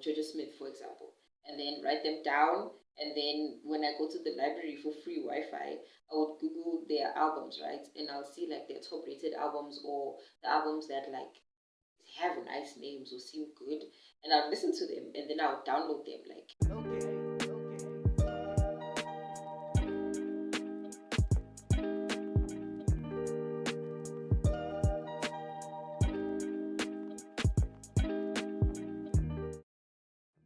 Georgia Smith, for example, and then write them down. And then when I go to the library for free Wi-Fi, I would Google their albums, right? And I'll see like their top rated albums or the albums that like have nice names or seem good, and I'll listen to them and then I'll download them. Like,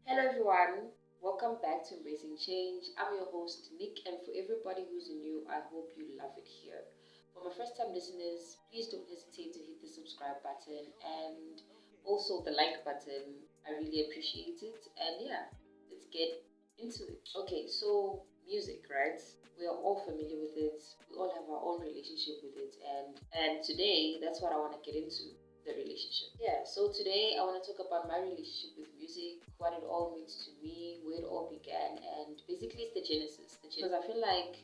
hello everyone, welcome back to Embracing Change. I'm your host Nick, and for everybody who's new, I hope you love it here. For my first time listeners, please don't hesitate to hit the subscribe button and also the like button. I really appreciate it. And yeah, let's get into it. Okay, so music, right? We are all familiar with it. We all have our own relationship with it, and today that's what I want to get into, the relationship. Yeah, so today I want to talk about my relationship with music, what it all means to me, where it all began, and basically it's the genesis. Because I feel like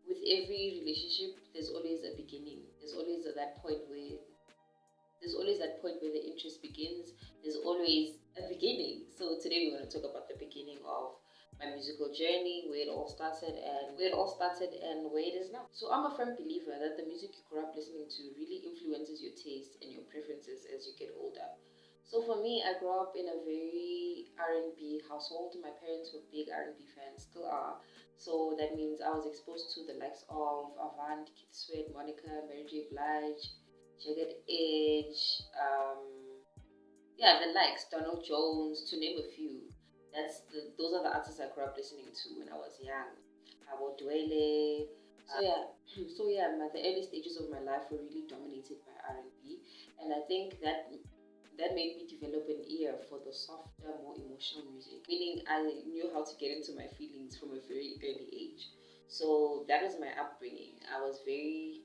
with every relationship, there's always a beginning. There's always that point where the interest begins. There's always a beginning. So today we want to talk about the beginning of my musical journey, where it all started and where it is now. So I'm a firm believer that the music you grew up listening to really influences your taste and your preferences as you get older. So for me, I grew up in a very R&B household. My parents were big R&B fans, still are. So that means I was exposed to the likes of Avant, Kid Sweat, Monica, Mary J. Blige, Jagged Edge, yeah, the likes, Donald Jones, to name a few. Those are the artists I grew up listening to when I was young. Abo Dwele. So yeah, the early stages of my life were really dominated by R&B, and I think that made me develop an ear for the softer, more emotional music. Meaning, I knew how to get into my feelings from a very early age. So that was my upbringing. I was very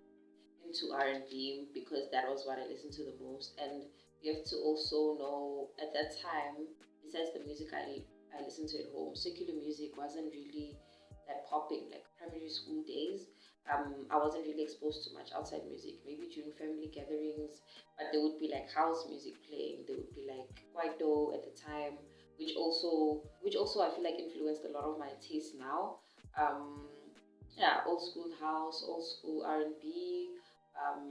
into R&B because that was what I listened to the most. And you have to also know at that time, besides the music I listened to at home, secular music wasn't really that popping. Like primary school days, I wasn't really exposed to much outside music. Maybe during family gatherings, but there would be like house music playing. There would be like kwaito at the time, which also I feel like influenced a lot of my taste now. Um, yeah, old school house, old school R&B.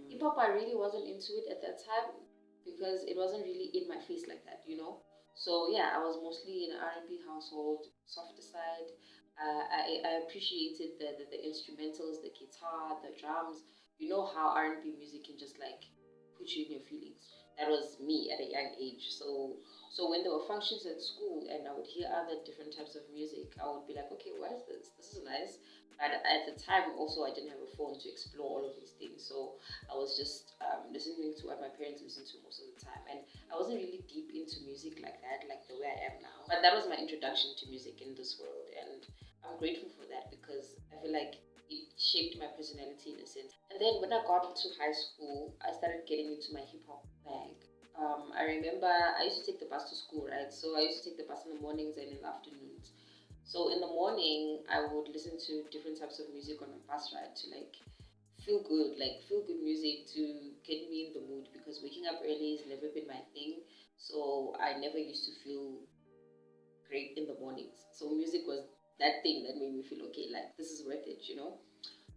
Hip hop, I really wasn't into it at that time because it wasn't really in my face like that, you know. So yeah, I was mostly in an R&B household, softer side. I appreciated the instrumentals, the guitar, the drums. You know how R&B music can just like put you in your feelings. That was me at a young age. So when there were functions at school and I would hear other different types of music, I would be like, okay, what is this? This is nice. But at the time, also, I didn't have a phone to explore all of these things. So I was just listening to what my parents listened to most of the time. And I wasn't really deep into music like that, like the way I am now. But that was my introduction to music in this world. And I'm grateful for that because I feel like it shaped my personality in a sense. And then when I got into high school, I started getting into my hip hop bag. I remember I used to take the bus to school, right? So I used to take the bus in the mornings and in the afternoons. So in the morning, I would listen to different types of music on my bus ride to like feel good music to get me in the mood because waking up early has never been my thing. So I never used to feel great in the mornings. So music was that thing that made me feel okay, like this is worth it, you know?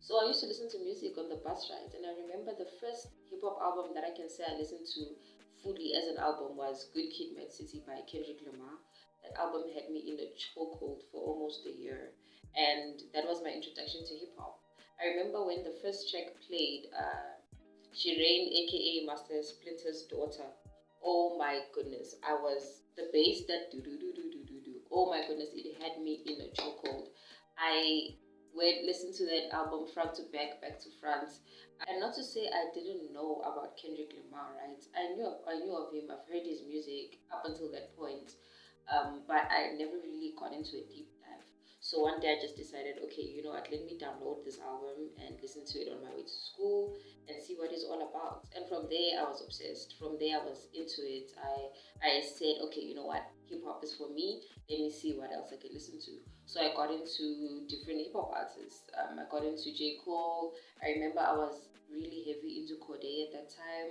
So I used to listen to music on the bus rides, and I remember the first hip hop album that I can say I listened to fully as an album was Good Kid, Mad City by Kendrick Lamar. That album had me in a chokehold for almost a year, and that was my introduction to hip hop. I remember when the first track played, Shireen, aka Master Splinter's daughter. Oh my goodness, I was the bass that do do do do do do do. Oh my goodness, it had me in a chokehold. I would listen to that album front to back, back to front. And not to say I didn't know about Kendrick Lamar, right? I knew of him. I've heard his music up until that point, but I never really got into a deep dive. So one day I just decided, okay, you know what? Let me download this album and listen to it on my way to school and see what it's all about. And from there, I was obsessed. From there, I was into it. I said, okay, you know what? Hip hop is for me. Let me see what else I can listen to. So I got into different hip hop artists. I got into J. Cole. I remember I was really heavy into Corday at that time.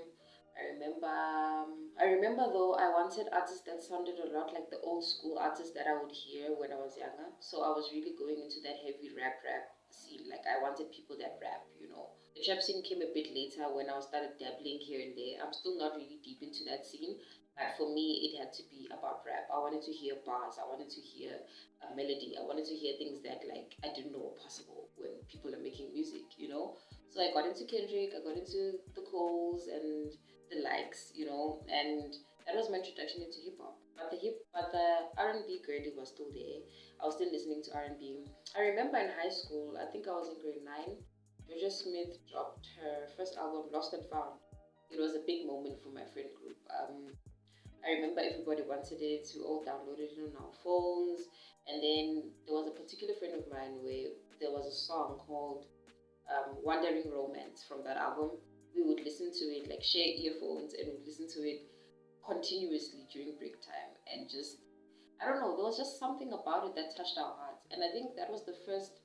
I remember though I wanted artists that sounded a lot like the old school artists that I would hear when I was younger. So I was really going into that heavy rap scene. Like I wanted people that rap, you know. The trap scene came a bit later when I started dabbling here and there. I'm still not really deep into that scene, but for me it had to be about rap. I wanted to hear bars. I wanted to hear a melody. I wanted to hear things that like I didn't know were possible when people are making music, you know. So I got into Kendrick. I got into the Coles and the likes, you know, and that was my introduction into hip hop. But the R&B girly was still there. I was still listening to R&B. I remember in high school, I think I was in grade 9, Georgia Smith dropped her first album, Lost and Found. It was a big moment for my friend group. I remember everybody wanted it. We all downloaded it on our phones. And then there was a particular friend of mine where there was a song called Wandering Romance from that album. We would listen to it, like share earphones, and we'd listen to it continuously during break time. And just, I don't know, there was just something about it that touched our hearts. And I think that was the first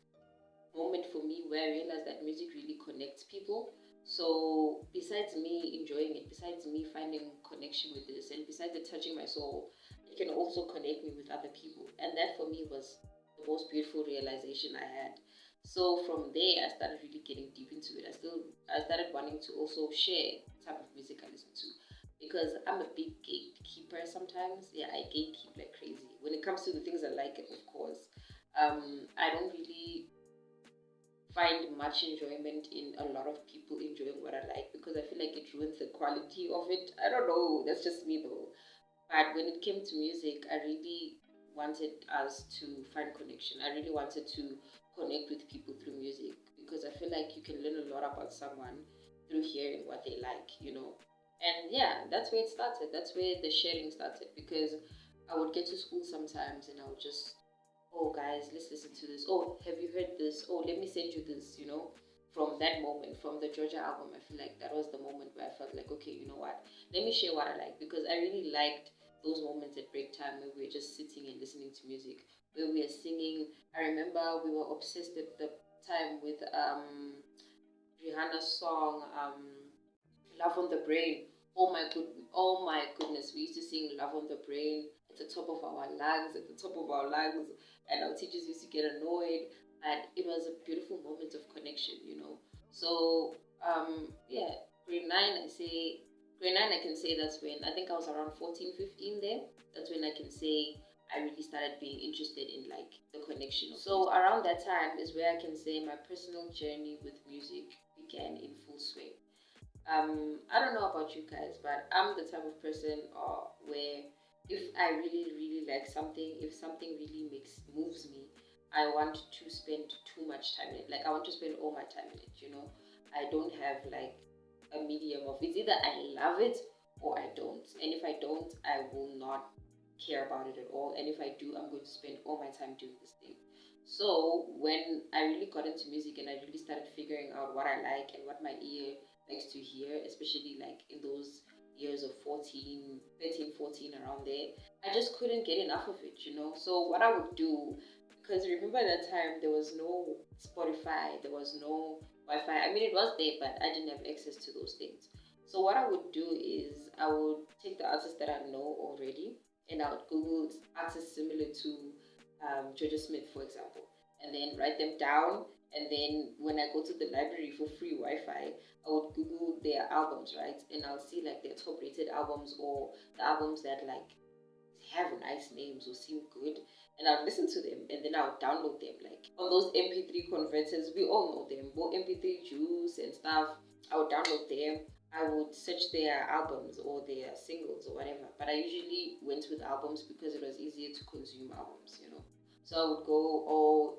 moment for me where I realized that music really connects people. So besides me enjoying it, besides me finding connection with this, and besides it touching my soul, it can also connect me with other people. And that for me was the most beautiful realization I had. So from there, I started really getting deep into it. I started wanting to also share the type of music I listen to because I'm a big gatekeeper sometimes. Yeah, I gatekeep like crazy when it comes to the things I like, of course. I don't really find much enjoyment in a lot of people enjoying what I like because I feel like it ruins the quality of it. I don't know, that's just me though. But when it came to music, I really wanted us to find connection. I really wanted to connect with people through music because I feel like you can learn a lot about someone through hearing what they like, you know. And yeah, that's where it started. That's where the sharing started because I would get to school sometimes and I would just, oh guys, let's listen to this. Oh, have you heard this? Oh, let me send you this, you know. From that moment, from the Georgia album, I feel like that was the moment where I felt like, okay, you know what? Let me share what I like because I really liked those moments at break time where we were just sitting and listening to music, where we were singing. I remember we were obsessed at the time with Rihanna's song "Love on the Brain." Oh my goodness, we used to sing "Love on the Brain" at the top of our lungs, at the top of our lungs, and our teachers used to get annoyed. And it was a beautiful moment of connection, you know. So yeah, grade nine, grade nine, I can say that's when I think I was around 14, 15 there. That's when I can say I really started being interested in like the connection. So around that time is where I can say my personal journey with music began in full swing. I don't know about you guys, but I'm the type of person where if I really, really like something, if something really moves me, I want to spend too much time in it. Like I want to spend all my time in it, you know. I don't have like a medium of it's either I love it or I don't. And if I don't, I will not care about it at all. And if I do, I'm going to spend all my time doing this thing. So when I really got into music and I really started figuring out what I like and what my ear likes to hear, especially like in those years of 14, 13, 14, around there, I just couldn't get enough of it, you know. So what I would do, because remember that time there was no Spotify, there was no Wi-Fi. I mean, it was there, but I didn't have access to those things. So what I would do is I would take the artists that I know already, and I would Google artists similar to Georgia Smith, for example, and then write them down. And then when I go to the library for free Wi-Fi, I would Google their albums, right? And I'll see like their top rated albums or the albums that like have nice names or seem good. And I'll listen to them and then I'll download them. Like on those MP3 converters, we all know them, both MP3 Juice and stuff. I would download them. I would search their albums or their singles or whatever. But I usually went with albums because it was easier to consume albums, you know. So I would go, oh,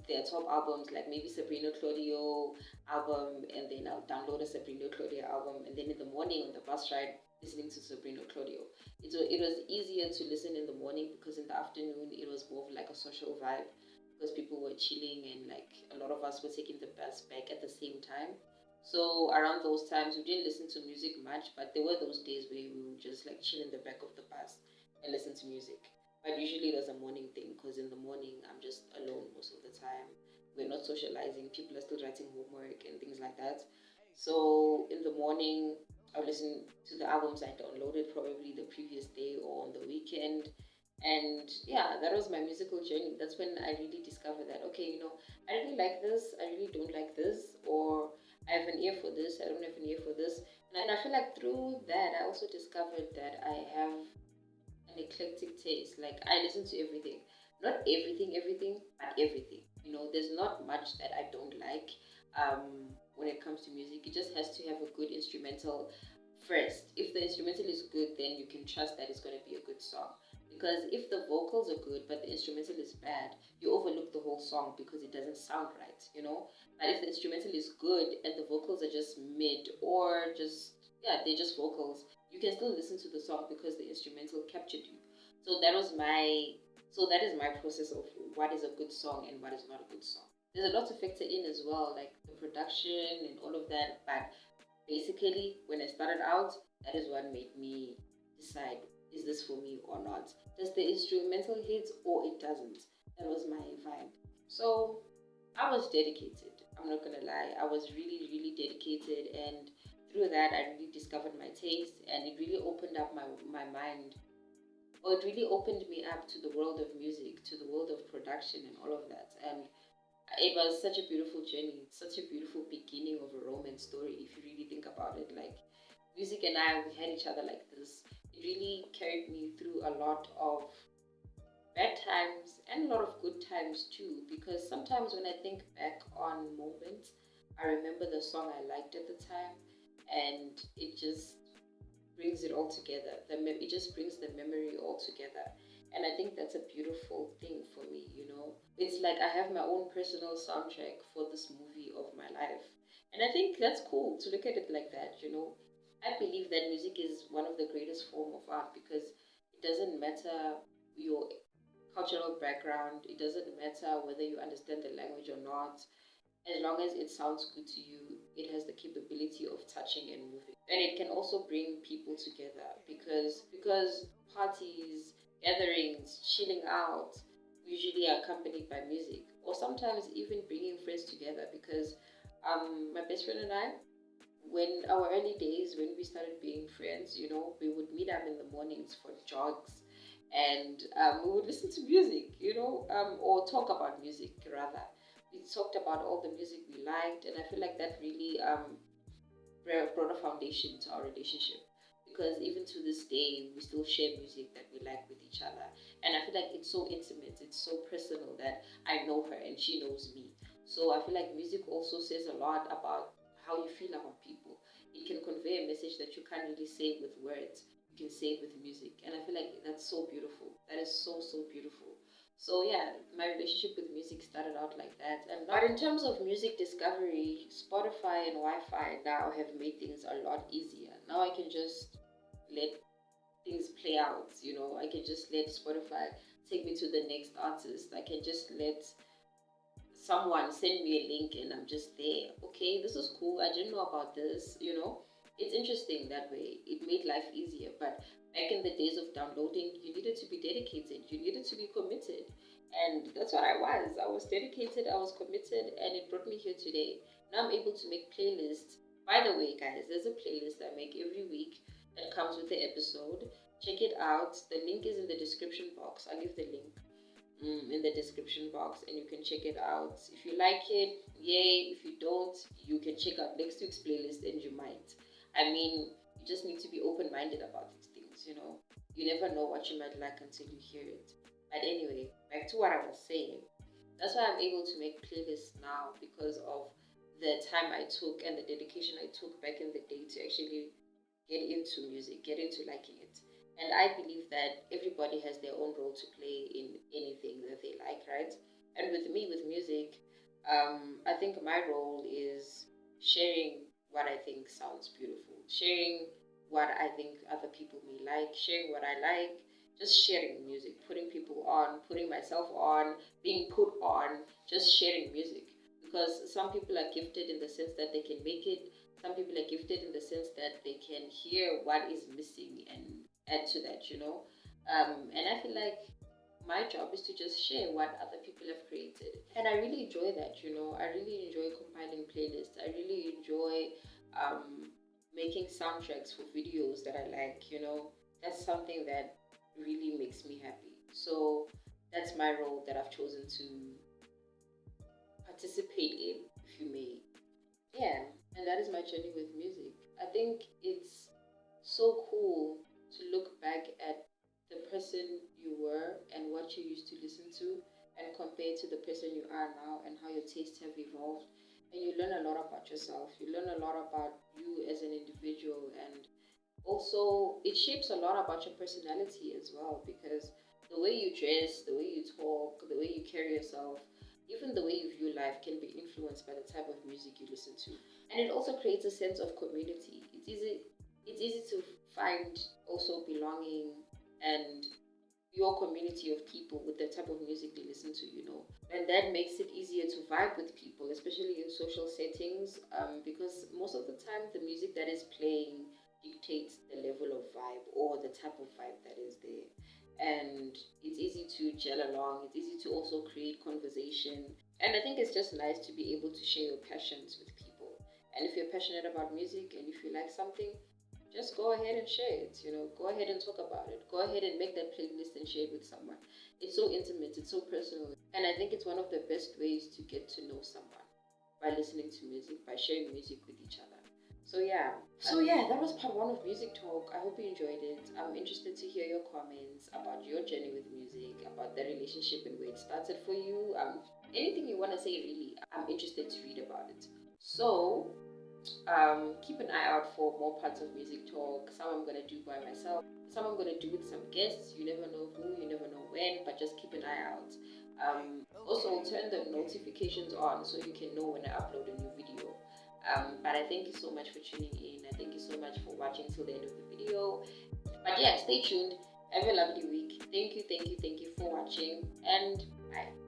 their top albums, like maybe Sabrina Claudio album, and then I'll download a Sabrina Claudio album, and then in the morning on the bus ride, listening to Sabrina Claudio. It was easier to listen in the morning because in the afternoon it was more of like a social vibe because people were chilling and like a lot of us were taking the bus back at the same time. So around those times we didn't listen to music much, but there were those days where we would just like chill in the back of the bus and listen to music. But usually it was a morning thing because in the morning I'm just alone most of the time. We're not socializing. People are still writing homework and things like that. So in the morning, I'll listen to the albums I downloaded probably the previous day or on the weekend. And yeah, that was my musical journey. That's when I really discovered that, okay, I really like this, I really don't like this, or I have an ear for this, I don't have an ear for this. And I feel like through that, I also discovered that I have an eclectic taste. Like I listen to everything. Not everything, but everything. There's not much that I don't like when it comes to music. It just has to have a good instrumental first. If the instrumental is good, then you can trust that it's going to be a good song. Because if the vocals are good but the instrumental is bad, you overlook the whole song because it doesn't sound right. But if the instrumental is good and the vocals are just mid or just, yeah, they're just vocals, you can still listen to the song because the instrumental captured you. So that is my process of what is a good song and what is not a good song. There's a lot to factor in as well, like the production and all of that. But basically, when I started out, that is what made me decide, is this for me or not? Does the instrumental hit or it doesn't? That was my vibe. So I was dedicated. I'm not gonna lie. I was really, really dedicated, and through that, I really discovered my taste, and it really opened up my mind, or it really opened me up to the world of music, to the world of production, and all of that. And it was such a beautiful journey, such a beautiful beginning of a romance story. If you really think about it, like music and I, we had each other like this. It really carried me through a lot of bad times and a lot of good times too, because sometimes when I think back on moments, I remember the song I liked at the time, and it just brings it all together. It just brings the memory all together, and I think that's a beautiful thing for me. It's like I have my own personal soundtrack for this movie of my life, and I think that's cool to look at it like that. I believe that music is one of the greatest form of art because it doesn't matter your cultural background. It doesn't matter whether you understand the language or not. As long as it sounds good to you, it has the capability of touching and moving. And it can also bring people together because parties, gatherings, chilling out usually are accompanied by music, or sometimes even bringing friends together. Because my best friend and I, when our early days, when we started being friends, we would meet up in the mornings for jogs, and we would listen to music, or talk about music rather. We talked about all the music we liked, and I feel like that really brought a foundation to our relationship. Because even to this day, we still share music that we like with each other, and I feel like it's so intimate, it's so personal that I know her and she knows me. So I feel like music also says a lot about how you feel about people. It can convey a message that you can't really say with words. You can say it with music, and I feel like that's so beautiful. That is so so beautiful. So yeah, my relationship with music started out like that. And but in terms of music discovery, Spotify and Wi-Fi now have made things a lot easier. Now I can just let things play out. I can just let Spotify take me to the next artist. I can just let someone send me a link and I'm just there. Okay, this is cool. I didn't know about this. It's interesting that way. It made life easier. But back in the days of downloading, you needed to be dedicated, you needed to be committed. And that's what I was. I was dedicated, I was committed, and it brought me here today. Now I'm able to make playlists. By the way, guys, there's a playlist I make every week that comes with the episode. Check it out. The link is in the description box. I'll leave the link in the description box and you can check it out. If you like it, yay. If you don't, you can check out next week's playlist and you might. I mean, you just need to be open minded about these things. You never know what you might like until you hear it. But anyway, back to what I was saying. That's why I'm able to make playlists now because of the time I took and the dedication I took back in the day to actually get into music, get into liking it. And I believe that everybody has their own role to play in anything that they like, right? And with me, with music, I think my role is sharing what I think sounds beautiful, sharing what I think other people may like, sharing what I like, just sharing music, putting people on, putting myself on, being put on, just sharing music. Because some people are gifted in the sense that they can make it, some people are gifted in the sense that they can hear what is missing and add to that. And I feel like my job is to just share what other people have created. And I really enjoy that. I really enjoy compiling playlists. I really enjoy um, making soundtracks for videos that I like, that's something that really makes me happy. So that's my role that I've chosen to participate in, if you may. Yeah, and that is my journey with music. I think it's so cool to look back at the person you were and what you used to listen to and compare to the person you are now and how your tastes have evolved. And you learn a lot about yourself. You learn a lot about you as an individual, and also it shapes a lot about your personality as well, because the way you dress, the way you talk, the way you carry yourself, even the way you view life can be influenced by the type of music you listen to. And it also creates a sense of community. It's easy to find also belonging and your community of people with the type of music they listen to. And that makes it easier to vibe with people, especially in social settings, because most of the time the music that is playing dictates the level of vibe or the type of vibe that is there. And it's easy to gel along, it's easy to also create conversation. And I think it's just nice to be able to share your passions with people. And if you're passionate about music and if you like something, just go ahead and share it. Go ahead and talk about it. Go ahead and make that playlist and share it with someone. It's so intimate, it's so personal. And I think it's one of the best ways to get to know someone, by listening to music, by sharing music with each other. So yeah, that was part one of Music Talk. I hope you enjoyed it. I'm interested to hear your comments about your journey with music, about the relationship and where it started for you. Anything you want to say, really, I'm interested to read about it. So keep an eye out for more parts of Music Talk. Some I'm gonna do by myself, some I'm gonna do with some guests. You never know who, you never know when, but just keep an eye out. Also, turn the notifications on so you can know when I upload a new video. But I thank you so much for tuning in. I thank you so much for watching till the end of the video. But yeah, stay tuned. Have a lovely week. Thank you for watching, and bye.